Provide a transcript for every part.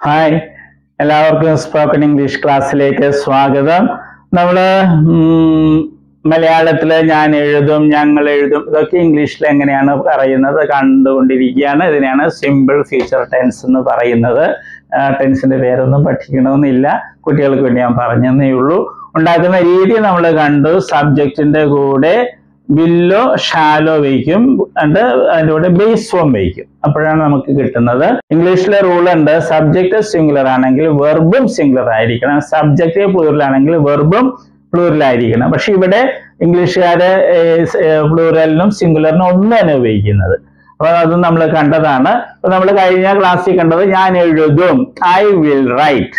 Hi, എല്ലാവർക്കും spoken English ക്ലാസ്സിലേക്ക് സ്വാഗതം. നമ്മള് മലയാളത്തില് ഞാൻ എഴുതും, ഞങ്ങൾ എഴുതും, ഇതൊക്കെ ഇംഗ്ലീഷിൽ എങ്ങനെയാണ് പറയുന്നത് കണ്ടുകൊണ്ടിരിക്കുകയാണ്. ഇതിനെയാണ് സിമ്പിൾ ഫ്യൂച്ചർ ടെൻസ് എന്ന് പറയുന്നത്. ടെൻസിന്റെ പേരൊന്നും പഠിക്കണമെന്നില്ല, കുട്ടികൾക്ക് വേണ്ടി ഞാൻ പറഞ്ഞതേ ഉള്ളൂ. ഉണ്ടാക്കുന്ന രീതി നമ്മൾ കണ്ടു. സബ്ജക്റ്റിന്റെ കൂടെ വില്ലോ ഷാലോ വയ്ക്കും, അതിന്റെ കൂടെ ബേസ് ഫോം വയ്ക്കും. അപ്പോഴാണ് നമുക്ക് കിട്ടുന്നത്. ഇംഗ്ലീഷിലെ റൂൾ ഉണ്ട്, സബ്ജക്റ്റ് സിംഗുലർ ആണെങ്കിൽ വെർബും സിംഗുലർ ആയിരിക്കണം, സബ്ജക്റ്റ് പ്ലൂറൽ ആണെങ്കിൽ വെർബും പ്ലൂറൽ ആയിരിക്കണം. പക്ഷെ ഇവിടെ ഇംഗ്ലീഷുകാര് പ്ലൂറലിനും സിംഗുലറിനും ഒന്നാണ് ഉപയോഗിക്കുന്നത്. അപ്പൊ അത് നമ്മൾ കണ്ടതാണ്. അപ്പൊ നമ്മൾ കഴിഞ്ഞ ക്ലാസ്സിൽ കണ്ടത് ഞാൻ എഴുതും, I will write,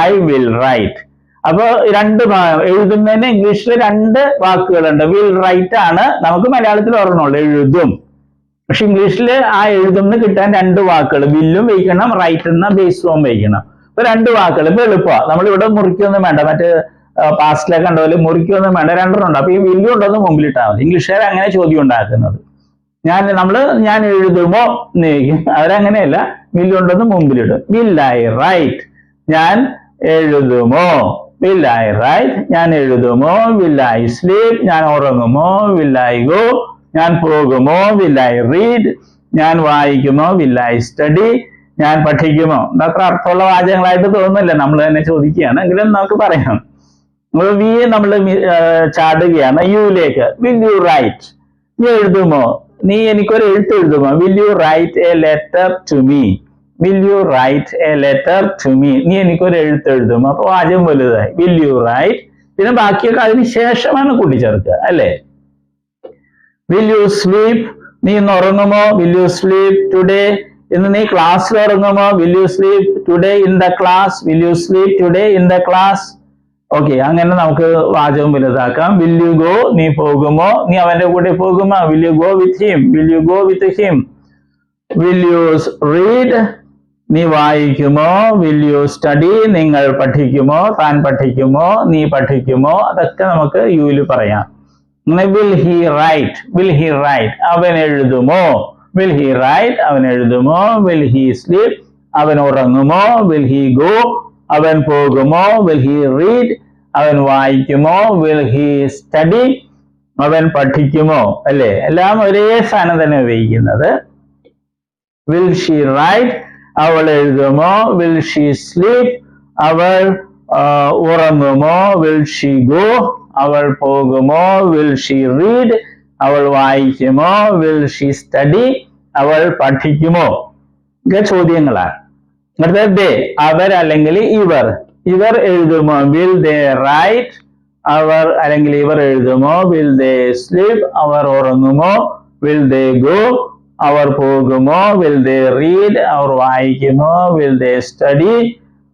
I will write. അപ്പൊ എഴുതുന്നതിന് ഇംഗ്ലീഷിൽ രണ്ട് വാക്കുകളുണ്ട്. വിൽ റൈറ്റ് ആണ് നമുക്ക് മലയാളത്തിൽ ഓർമ്മയുള്ളൂ, എഴുതും. പക്ഷെ ഇംഗ്ലീഷിൽ ആ എഴുതുന്ന കിട്ടാൻ രണ്ട് വാക്കുകൾ, വില്ലും വയ്ക്കണം, റൈറ്റ് എന്ന ബേസ് ഫോം വയ്ക്കണം. ഇപ്പൊ രണ്ട് വാക്കുകൾ. ഇപ്പൊ എളുപ്പമാണ്, നമ്മളിവിടെ മുറിക്കൊന്നും വേണ്ട, മറ്റേ പാസ്റ്റിലൊക്കെ കണ്ടപോലെ മുറിക്കൊന്നും വേണ്ട, രണ്ടെണ്ണം ഉണ്ട്. അപ്പൊ ഈ വില്ലും ഉണ്ടോന്ന് മുമ്പിലിട്ടാൽ മതി. ഇംഗ്ലീഷുകാർ അങ്ങനെ ചോദ്യം ഉണ്ടാക്കുന്നത്. ഞാൻ എഴുതുമോ എന്ന് ചോദിക്കും, അവരങ്ങനെയല്ല, വില്ലുണ്ടെന്ന് മുമ്പിലിടും. വിൽ ഐ റൈറ്റ്, ഞാൻ എഴുതുമോ. വിൽ ഐ റൈറ്റ്, ഞാൻ എഴുതുമോ. വിൽ ഐ സ്ലീപ്, ഞാൻ ഉറങ്ങുമോ. വിൽ ഐ ഗോ, ഞാൻ പോകുമോ. വിൽ ഐ റീഡ്, ഞാൻ വായിക്കുമോ. വിൽ ഐ സ്റ്റഡി, ഞാൻ പഠിക്കുമോ. അത്ര അർത്ഥമുള്ള വാചകങ്ങളായിട്ട് തോന്നുന്നില്ല, നമ്മൾ തന്നെ ചോദിക്കുകയാണ്, എങ്കിലും നമുക്ക് പറയാം. വി നമ്മൾ ചാടുകയാണ് യുയിലേക്ക്. വിൽ യു റൈറ്റ്, നീ എഴുതുമോ, നീ എനിക്കൊരു എഴുത്ത് എഴുതുമോ. Will you write a letter to me, will you write a letter to me, നീ എനിക്കൊരു എഴുത്ത് എഴുതുമോ. അപ്പൊ വാചകം വലുതായി. വിൽ യു റൈറ്റ്, പിന്നെ ബാക്കിയൊക്കെ അതിന് ശേഷമാണ് കൂട്ടിച്ചേർക്കുക, അല്ലേ. വിൽ യു സ്ലീപ്, നീ ഇന്ന് ഉറങ്ങുമോ. വിൽ യു സ്ലീപ് ടുഡേ, ഇന്ന് നീ ക്ലാസ്സിൽ ഉറങ്ങുമോ. Will you sleep today in the class, will you sleep today in the class. Okay, അങ്ങനെ നമുക്ക് വാചകം വലുതാക്കാം. വിൽ യു ഗോ, നീ പോകുമോ, നീ അവന്റെ കൂടെ പോകുമോ. Will you go with him, will you go with him. Will you read, നീ വായിക്കുമോ. വിൽ യു സ്റ്റഡി, നിങ്ങൾ പഠിക്കുമോ, താൻ പഠിക്കുമോ, നീ പഠിക്കുമോ. അതൊക്കെ നമുക്ക് യുയിൽ പറയാം. Will he write, will he write, അവൻ എഴുതുമോ. വിൽ ഹി റൈറ്റ്, അവൻ എഴുതുമോ. വിൽ ഹി സ്ലീപ്, അവൻ ഉറങ്ങുമോ. വിൽ ഹി ഗോ, അവൻ പോകുമോ. വിൽ ഹി റീഡ്, അവൻ വായിക്കുമോ. വിൽ ഹി സ്റ്റഡി, അവൻ പഠിക്കുമോ. അല്ലേ, എല്ലാം ഒരേ സ്ഥാനം തന്നെ ഉപയോഗിക്കുന്നത്. വിൽ ഷീ റൈറ്റ്, അവൾ എഴുതുമോ. വിൽ ഷീ സ്ലീപ്, അവൾ ഉറങ്ങുമോ. വിൽ ഷീ ഗോ, അവൾ പോകുമോ. വിൽ ഷീ റീഡ്, അവൾ വായിക്കുമോ. വിൽ ഷീ സ്റ്റഡി, അവൾ പഠിക്കുമോ. ഇത് ചോദ്യങ്ങളാണ്. അടുത്തത് അവർ അല്ലെങ്കിൽ ഇവർ, ഇവർ എഴുതുമോ. വിൽ ദേ റൈറ്റ്, അവർ അല്ലെങ്കിൽ ഇവർ എഴുതുമോ. വിൽ ദേ സ്ലീപ്, അവർ ഉറങ്ങുമോ. വിൽ ദേ ഗോ, അവർ പോകുമോ. വിൽ ദേ റീഡ്, അവർ വായിക്കുമോ. വിൽ ദേ സ്റ്റഡി,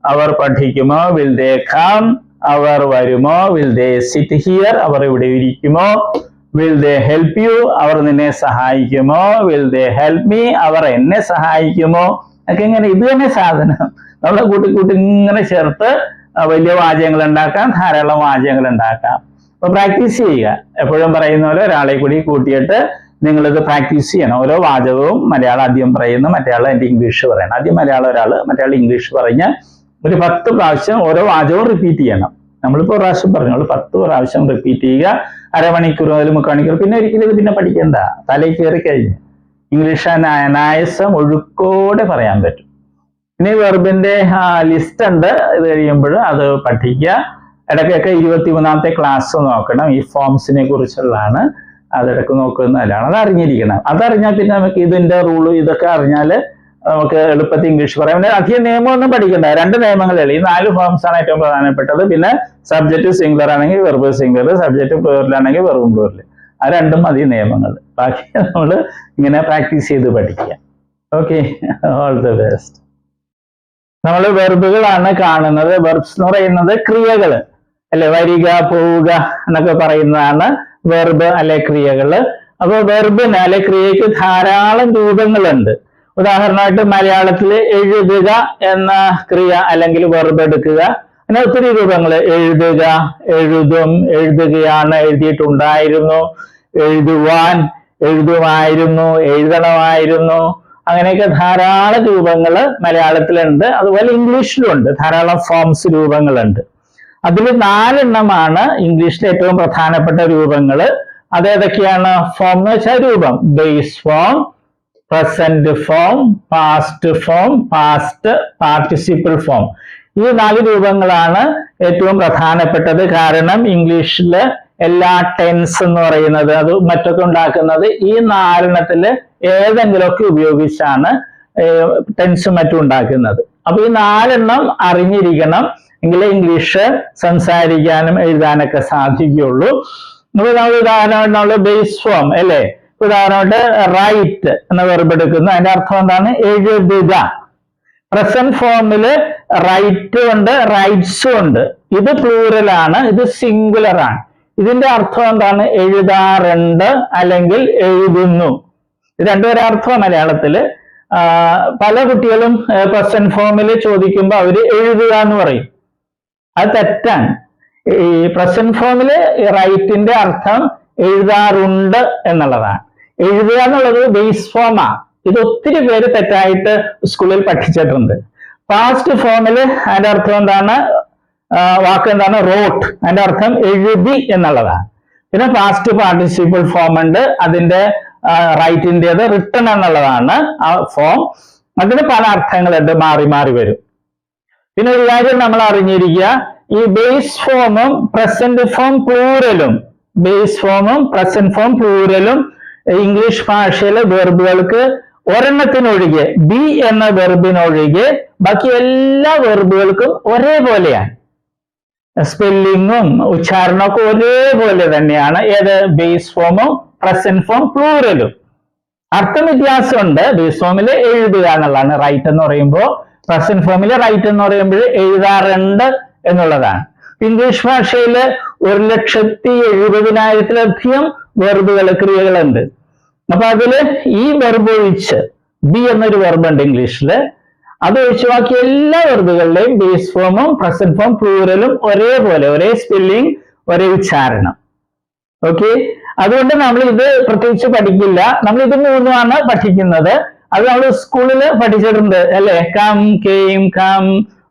അവർ പഠിക്കുമോ. വിൽ ദേ കം, അവർ വരുമോ. വിൽ ദേ സിറ്റ് ഹിയർ, അവർ ഇവിടെ ഇരിക്കുമോ. വിൽ ദേ ഹെൽപ്പ് യു, അവർ നിന്നെ സഹായിക്കുമോ. വിൽ ദേ ഹെൽപ്പ് മീ, അവർ എന്നെ സഹായിക്കുമോ. ഒക്കെ ഇങ്ങനെ ഇത് തന്നെ സാധനം നമ്മളെ കൂട്ടി ഇങ്ങനെ ചേർത്ത് വലിയ വാചകങ്ങൾ ഉണ്ടാക്കാം, ധാരാളം വാചകങ്ങൾ ഉണ്ടാക്കാം. അപ്പൊ പ്രാക്ടീസ് ചെയ്യുക. എപ്പോഴും പറയുന്ന പോലെ ഒരാളെ കൂടി കൂട്ടിയിട്ട് നിങ്ങളിത് പ്രാക്ടീസ് ചെയ്യണം. ഓരോ വാചകവും മലയാളം ആദ്യം പറയുന്നു, മറ്റേയാൾ എൻ്റെ ഇംഗ്ലീഷ് പറയണം. ആദ്യം മലയാളം ഒരാൾ, മറ്റേയാൾ ഇംഗ്ലീഷ് പറഞ്ഞ് ഒരു 10 പ്രാവശ്യം ഓരോ വാചകവും റിപ്പീറ്റ് ചെയ്യണം. നമ്മളിപ്പോൾ പ്രാവശ്യം പറഞ്ഞോളൂ, 10 പ്രാവശ്യം റിപ്പീറ്റ് ചെയ്യുക. അരമണിക്കൂർ മുതൽ 3 മണിക്കൂർ. പിന്നെ ഒരിക്കലും ഇത് പിന്നെ പഠിക്കണ്ട, തലയിൽ കയറി കഴിഞ്ഞ് ഇംഗ്ലീഷ് അനായാസം ഒഴുക്കോടെ പറയാൻ പറ്റും. ഇനി വെർബിന്റെ ലിസ്റ്റ് ഉണ്ട്, ഇത് കഴിയുമ്പോൾ അത് പഠിക്കുക. ഇടയ്ക്കൊക്കെ 23ാമത്തെ ക്ലാസ് നോക്കണം, ഈ ഫോംസിനെ കുറിച്ചുള്ളതാണ്. അതിടക്ക് നോക്കുന്നതല്ലാണ്, അത് അറിഞ്ഞിരിക്കണം. അതറിഞ്ഞാൽ പിന്നെ നമുക്ക് ഇതിന്റെ റൂള് ഇതൊക്കെ അറിഞ്ഞാൽ നമുക്ക് എളുപ്പത്തിൽ ഇംഗ്ലീഷ് പറയാം. പിന്നെ അധികം നിയമമൊന്നും പഠിക്കണ്ട, 2 നിയമങ്ങളേ ഉള്ളൂ. ഈ 4 ഫോംസ് ആണ് ഏറ്റവും പ്രധാനപ്പെട്ടത്. പിന്നെ സബ്ജക്റ്റ് സിംഗുലർ ആണെങ്കിൽ വെർബ് സിംഗുലർ, സബ്ജക്റ്റ് പ്ലൂറൽ ആണെങ്കിൽ വെർബ് പ്ലൂറൽ. ആ 2 മതി നിയമങ്ങൾ. ബാക്കി നമ്മൾ ഇങ്ങനെ പ്രാക്ടീസ് ചെയ്ത് പഠിക്കുക. Okay, all the best. നമ്മൾ വെർബുകളാണ് കാണുന്നത്. വെർബ്സ് എന്ന് പറയുന്നത് ക്രിയകൾ അല്ലെ, വരിക, പോവുക എന്നൊക്കെ പറയുന്നതാണ് വെർബ് അല്ലെ ക്രിയകള്. അപ്പൊ വെർബിന് അല്ലെ ക്രിയക്ക് ധാരാളം രൂപങ്ങളുണ്ട്. ഉദാഹരണമായിട്ട് മലയാളത്തിൽ എഴുതുക എന്ന ക്രിയ അല്ലെങ്കിൽ വെർബ് എടുക്കുക, അങ്ങനെ ഒത്തിരി രൂപങ്ങൾ. എഴുതുക, എഴുതും, എഴുതുകയാണ്, എഴുതിയിട്ടുണ്ടായിരുന്നു, എഴുതുവാൻ, എഴുതുമായിരുന്നു, എഴുതണമായിരുന്നു, അങ്ങനെയൊക്കെ ധാരാളം രൂപങ്ങൾ മലയാളത്തിലുണ്ട്. അതുപോലെ ഇംഗ്ലീഷിലും ഉണ്ട്, ധാരാളം ഫോംസ് രൂപങ്ങളുണ്ട്. അതിൽ 4 എണ്ണമാണ് ഇംഗ്ലീഷിലെ ഏറ്റവും പ്രധാനപ്പെട്ട രൂപങ്ങൾ. അതേതൊക്കെയാണ്? ഫോം എന്ന് വെച്ചാൽ രൂപം. Base form, present form, past form, past participle form. ഈ 4 രൂപങ്ങളാണ് ഏറ്റവും പ്രധാനപ്പെട്ടത്. കാരണം ഇംഗ്ലീഷില് എല്ലാ ടെൻസ് എന്ന് പറയുന്നത് അത് മറ്റൊക്കെ ഉണ്ടാക്കുന്നത് ഈ 4 എണ്ണത്തില് ഏതെങ്കിലുമൊക്കെ ഉപയോഗിച്ചാണ് ടെൻസും മറ്റും ഉണ്ടാക്കുന്നത്. അപ്പൊ ഈ 4 എണ്ണം അറിഞ്ഞിരിക്കണം, എങ്കിലേ ഇംഗ്ലീഷ് സംസാരിക്കാനും എഴുതാനൊക്കെ സാധിക്കുകയുള്ളൂ. നമ്മൾ ബേസ് ഫോം അല്ലേ, ഉദാഹരണമായിട്ട് റൈറ്റ് എന്ന വെർബ് എടുക്കുന്നു. അതിന്റെ അർത്ഥം എന്താണ്? എഴുതുക. പ്രസന്റ് ഫോമില് റൈറ്റ് ഉണ്ട്, റൈറ്റ്സും ഉണ്ട്. ഇത് പ്ലൂറലാണ്, ഇത് സിംഗുലർ ആണ്. ഇതിന്റെ അർത്ഥം എന്താണ്? എഴുതാറുണ്ട് അല്ലെങ്കിൽ എഴുതുന്നു. ഇത് രണ്ടുപേരെ അർത്ഥം മലയാളത്തില്. പല കുട്ടികളും പ്രസന്റ് ഫോമിൽ ചോദിക്കുമ്പോൾ അവര് എഴുതുക എന്ന് പറയും. അത് തെറ്റാണ്. ഈ പ്രസന്റ് ഫോമില് റൈറ്റിന്റെ അർത്ഥം എഴുതാറുണ്ട് എന്നുള്ളതാണ്. എഴുതുക എന്നുള്ളത് ബേസ് ഫോമാ. ഇത് ഒത്തിരി പേര് തെറ്റായിട്ട് സ്കൂളിൽ പഠിച്ചിട്ടുണ്ട്. പാസ്റ്റ് ഫോമില് അതിന്റെ അർത്ഥം എന്താണ്? വാക്ക് എന്താണ്? റോട്ട്. അതിന്റെ അർത്ഥം എഴുതി എന്നുള്ളതാണ്. പിന്നെ പാസ്റ്റ് പാർട്ടിസിപ്പിൾ ഫോം ഉണ്ട്, അതിന്റെ റൈറ്റിൻ്റെത് റിട്ടൺ എന്നുള്ളതാണ് ആ ഫോം. അതിന് പല അർത്ഥങ്ങളുണ്ട്, മാറി മാറി വരും. പിന്നെ ഒരു കാര്യം നമ്മൾ അറിഞ്ഞിരിക്കുക, ഈ ബേസ് ഫോമും പ്രസന്റ് ഫോം പ്ലൂറലും, ബേസ് ഫോമും പ്രസന്റ് ഫോം പ്ലൂറലും ഇംഗ്ലീഷ് ഭാഷയിലെ വെർബുകൾക്ക് ഒരെണ്ണത്തിനൊഴികെ, ബി എന്ന വെർബിനൊഴികെ ബാക്കി എല്ലാ വെർബുകൾക്കും ഒരേപോലെയാണ്. സ്പെല്ലിങ്ങും ഉച്ചാരണമൊക്കെ ഒരേപോലെ തന്നെയാണ്. ഏത്? ബേസ് ഫോമും പ്രസന്റ് ഫോം പ്ലൂറലും. അർത്ഥം വ്യത്യാസമുണ്ട്. ബേസ് ഫോമില് എഴുതുക എന്നുള്ളതാണ് റൈറ്റ് എന്ന് പറയുമ്പോൾ, പ്രസന്റ് ഫോമില് റൈറ്റ് എന്ന് പറയുമ്പോൾ എഴുതാറുണ്ട് എന്നുള്ളതാണ്. ഇംഗ്ലീഷ് ഭാഷയില് 1,70,70,000-ലധികം വെർബുകൾ, ക്രിയകളുണ്ട്. അപ്പൊ അതില് ഈ വെർബ് ഒഴിച്ച്, ബി എന്നൊരു വെർബ് ഉണ്ട് ഇംഗ്ലീഷില്, അത് ഒഴിച്ച് ബാക്കി എല്ലാ വെർബുകളുടെയും ബേസ് ഫോമും പ്രസന്റ് ഫോം പ്ലൂറലും ഒരേപോലെ, ഒരേ സ്പെല്ലിംഗ്, ഒരേ ഉച്ചാരണം. ഓക്കെ, അതുകൊണ്ട് നമ്മൾ ഇത് പ്രത്യേകിച്ച് പഠിക്കില്ല. നമ്മൾ ഇത് 3 പഠിക്കുന്നത്. അത് നമ്മൾ സ്കൂളിൽ പഠിച്ചിട്ടുണ്ട് അല്ലെ. Come, came, come,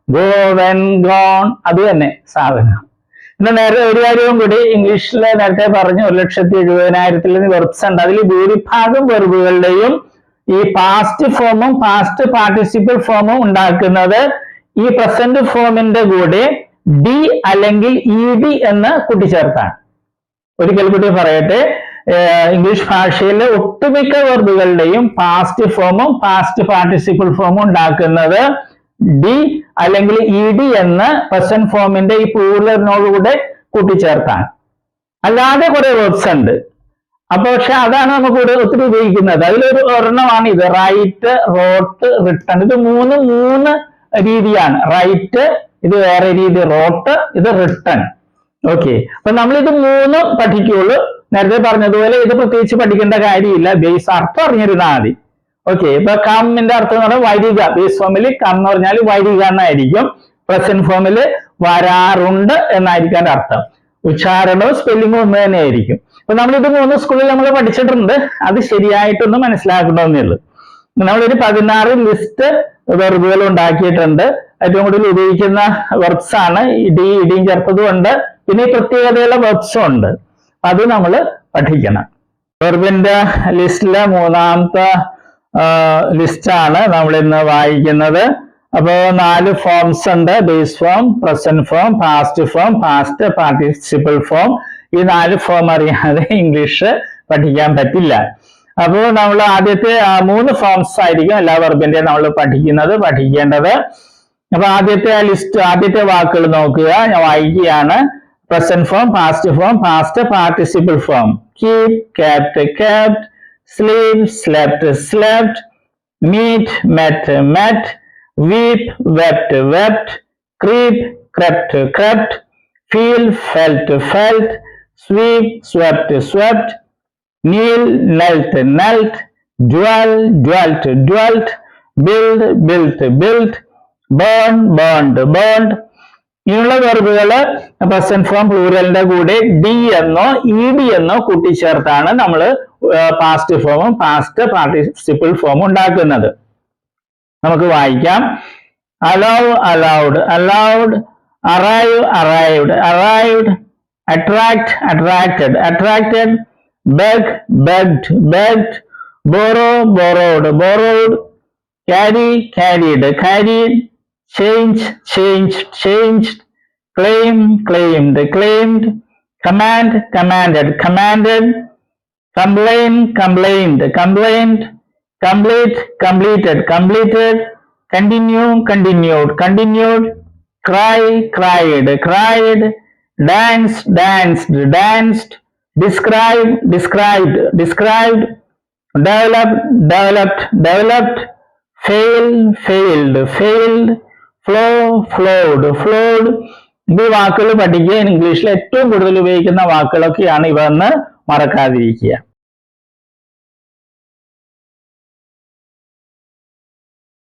go, went, gone, അത് തന്നെ സാധനം. പിന്നെ നേരെ ഒരു കാര്യവും കൂടി, ഇംഗ്ലീഷിൽ നേരത്തെ പറഞ്ഞു 1,70,70,000 വെർബ്സ് ഉണ്ട്. അതിൽ ഭൂരിഭാഗം വെർബുകളുടെയും ഈ പാസ്റ്റ് ഫോമും പാസ്റ്റ് പാർട്ടിസിപ്പിൾ ഫോമും ഉണ്ടാക്കുന്നത് ഈ പ്രസന്റ് ഫോമിന്റെ കൂടെ ഡി അല്ലെങ്കിൽ ഇ ഡി എന്ന് കൂട്ടിച്ചേർത്താണ്. ഒരിക്കൽ കൂടി പറയട്ടെ, ഇംഗ്ലീഷ് ഭാഷയിലെ ഒട്ടുമിക്ക വെർബുകളുടെയും പാസ്റ്റ് ഫോമും പാസ്റ്റ് പാർട്ടിസിപ്പിൾ ഫോമും ഉണ്ടാക്കുന്നത് ഡി അല്ലെങ്കിൽ ഇ ഡി എന്ന് പ്രസന്റ് ഫോമിന്റെ ഈ പ്ലൂറലിനോടുകൂടെ കൂട്ടിച്ചേർത്താണ്. അല്ലാതെ കുറെ വെർബ്സ് ഉണ്ട്. അപ്പൊ പക്ഷെ അതാണ് നമുക്ക് ഒത്തിരി ഉപയോഗിക്കുന്നത്. അതിലൊരു ഒരെണ്ണമാണ് ഇത്, റൈറ്റ്, റോട്ട്, റിട്ടൺ. ഇത് മൂന്ന് രീതിയാണ്. റൈറ്റ് ഇത് വേറെ രീതി, റോട്ട് ഇത് റിട്ടൺ. ഓക്കെ, അപ്പൊ നമ്മൾ ഇത് 3 പഠിക്കുള്ളൂ. നേരത്തെ പറഞ്ഞതുപോലെ ഇത് പ്രത്യേകിച്ച് പഠിക്കേണ്ട കാര്യമില്ല, ബേസ് അർത്ഥം അറിഞ്ഞിരുന്നാൽ മതി. ഓക്കെ, ഇപ്പൊ കമ്മിന്റെ അർത്ഥം എന്ന് പറഞ്ഞാൽ വരിക. ബേസ് ഫോമിൽ കം എന്ന് പറഞ്ഞാൽ വരിക എന്നായിരിക്കും. പ്രസന്റ് ഫോമിൽ വരാറുണ്ട് എന്നായിരിക്കും അതിന്റെ അർത്ഥം. ഉച്ചാരണവും സ്പെല്ലിങ്ങും ഒന്ന് തന്നെ ആയിരിക്കും. അപ്പൊ നമ്മളിത് 3 സ്കൂളിൽ നമ്മൾ പഠിച്ചിട്ടുണ്ട്. അത് ശരിയായിട്ടൊന്ന് മനസ്സിലാക്കണമെന്നേ ഉള്ളൂ. നമ്മളൊരു 16 ലിസ്റ്റ് വെർബുകൾ ഉണ്ടാക്കിയിട്ടുണ്ട്. ഏറ്റവും കൂടുതൽ ഉപയോഗിക്കുന്ന വെർബ്സ് ആണ്. ഇടിയും ചേർത്തതും ഉണ്ട്, പിന്നെ ഈ പ്രത്യേകതയുള്ള വെർബ്സും ഉണ്ട്. അത് നമ്മൾ പഠിക്കണം. വെർബിന്റെ ലിസ്റ്റിലെ 3ാമത്തെ ലിസ്റ്റാണ് നമ്മൾ ഇന്ന് വായിക്കുന്നത്. അപ്പോൾ 4 ഫോംസ് ഉണ്ട്. Base form, present form, past form, past participle form. ഈ 4 ഫോം അറിയാതെ ഇംഗ്ലീഷ് പഠിക്കാൻ പറ്റില്ല. അപ്പോൾ നമ്മൾ ആദ്യത്തെ 3 ഫോംസ് ആയിരിക്കും എല്ലാ വെർബിന്റെയും നമ്മൾ പഠിക്കേണ്ടത്. അപ്പൊ ആദ്യത്തെ ലിസ്റ്റ്, ആദ്യത്തെ വാക്കുകൾ നോക്കുക. ഞാൻ വായിക്കുകയാണ്. Present form, past form, past participle form. Keep, kept, kept. Sleep, slept, slept. Meet, met, met. Weep, wept, wept. Creep, crept, crept. Feel, felt, felt. Sweep, swept, swept. Kneel, knelt, knelt. Dwell, dwelt, dwelt. Build, built, built. Burn, burned, burned. ഇങ്ങനെയുള്ള വെർബുകള് present form പ്ലൂറലിന്റെ കൂടെ D എന്നോ E D എന്നോ കൂട്ടിച്ചേർത്താണ് നമ്മൾ past ഫോമും past participle ഫോമും ഉണ്ടാക്കുന്നത്. നമുക്ക് വായിക്കാം. allow, allowed, allowed, arrive, arrived, arrived, attract, attracted, attracted, beg, begged, begged, borrow, borrowed, borrowed, carry, carried, carried, change, changed, changed, claim, claimed, claimed, command, commanded, commanded, complain, complained, complained, complete, completed, completed, continue, continued, continued, cry, cried, cried, dance, danced, danced, describe, described, described, develop, developed, developed, fail, failed, failed, flow, flowed, flowed. ഇത് വാക്കുകൾ പഠിക്കുക. ഇംഗ്ലീഷിൽ ഏറ്റവും കൂടുതൽ ഉപയോഗിക്കുന്ന വാക്കുകളൊക്കെയാണ് ഇവ എന്ന് മറക്കാതിരിക്കുക.